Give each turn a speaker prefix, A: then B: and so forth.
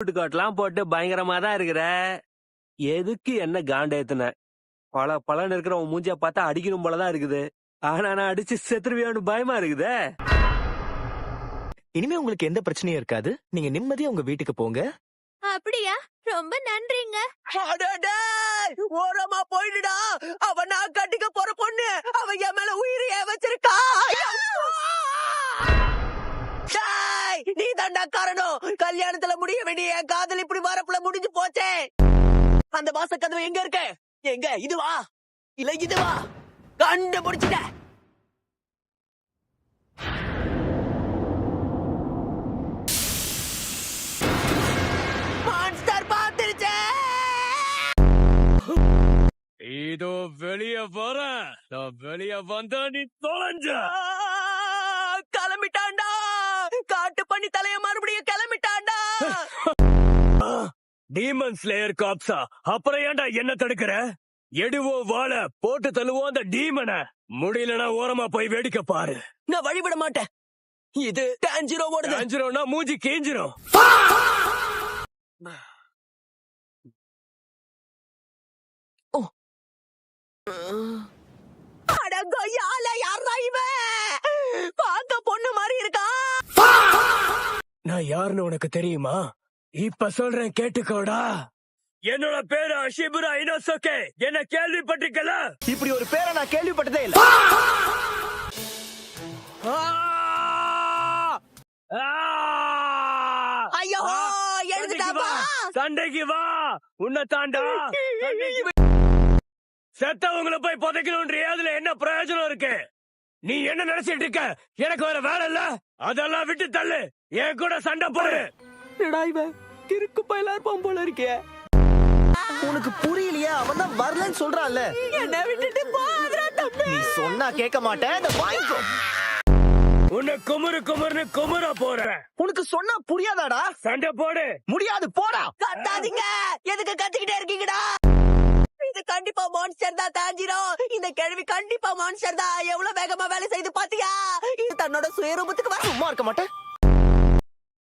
A: கோட்லாம் போட்டு பயங்கரமா தான் இருக்கிற. எதுக்கு என்ன காண்டேத்துன? பல இருக்கிற உன் மூஞ்சிய பார்த்தா அடிக்கணும் போலதான் இருக்குது. ஆனா நான் அடிச்சு செத்துருவியான்னு பயமா இருக்குதே.
B: இனிமே உங்களுக்கு எந்த பிரச்சனையும் இருக்காது. நீங்க நிம்மதியா உங்க வீட்டுக்கு போங்க.
C: அப்படியா? ரொம்ப நன்றிங்க.
D: ஓரமா போயிடுடா. அவ நான் கட்டிக்க போற பொண்ணு. அவ என் மேல உயிரையே வச்சிருக்கா. நீ தாண்டா காரணம். கல்யாணத்துல முடிய வேண்டிய என் காதல் இப்படி வரப்புல முடிஞ்சு போச்சே. அந்த வாச கதவு எங்க இருக்கு? எங்க? இதுவா இல்ல இதுவா? கண்டுபிடிச்சிட்ட. மான்ஸ்டர் பாத்துருச்சே.
A: இதோ வெளிய வர. நான் வெளிய வந்தா நீ தொலைஞ்ச.
D: கிளம்பிட்டான்டா. காட்டு பண்ணி தலைய மறுபடியும் கிளம்பிட்டான்டா.
A: டீமன் ஸ்லேயர் காப்ஸா, அப்புறம் ஏன்டா என்ன தடுக்கிற? எடுவோ வாழ போட்டு தள்ளுவோம் அந்த டீமன. முடியலனா ஓரமா போய் வேடிக்கை பாரு.
D: நான் வழிவிட மாட்டேன். இது டான்ஜிரோவோடது.
A: டான்ஜிரோனா மூஞ்சி கேஞ்சிரும்.
D: அடங்கொய்யால யாரா இவன்? பார்க்க பொண்ணு மாதிரி இருக்கா.
A: நான் யாருன்னு உனக்கு தெரியுமா? இப்ப சொல்றேன் கேட்டுக்கோடா. என்னோட பேரு அஷிபுரா இனோசோகே. என்ன கேள்விப்பட்டிருக்கல?
B: இப்படி ஒரு பேரை நான் கேள்விப்பட்டதே இல்ல.
D: ஐயோ எழுந்துட்டாப்பா.
A: சண்டைக்கு வா. உன்னை தாண்டா செத்தவங்களை போய் புதைக்கணும்ன்றியே. அதுல என்ன பிரயோஜனம் இருக்கு? நீ என்ன நினைச்சிட்டு இருக்க? எனக்கு வேற வேலை இல்ல. அதெல்லாம் விட்டு தள்ளு. என் கூட சண்டை போடு.
D: இவன் கிறுக்கு பயிலா இருப்பான் போல இருக்கே.
B: உனக்கு புரியலையா? அவன் தான் வரலன்னு சொல்றான்ல.
D: என்ன விட்டுட்டு போதுடா தம்பி.
B: நீ சொன்னா கேட்க மாட்டேன். இத வாங்கிக்கோ.
A: உன்னை குமுறுன்னு குமுற போறேன்.
B: உனக்கு சொன்னா புரியாதாடா?
A: சண்டை போடு.
B: முடியாது, போடா.
D: கத்தாதீங்க. எதுக்கு கத்திக்கிட்டே இருக்கீங்கடா? இது கண்டிப்பா மான்ஸ்டர் தான் தாஞ்சிரோ. இந்த கேள்வி கண்டிப்பா மான்ஸ்டர் தான். எவ்வளவு வேகமா வேலை செய்து பாத்தியா? இது தன்னோட சுயரூபத்துக்கு
B: சும்மா இருக்க மாட்டேன்.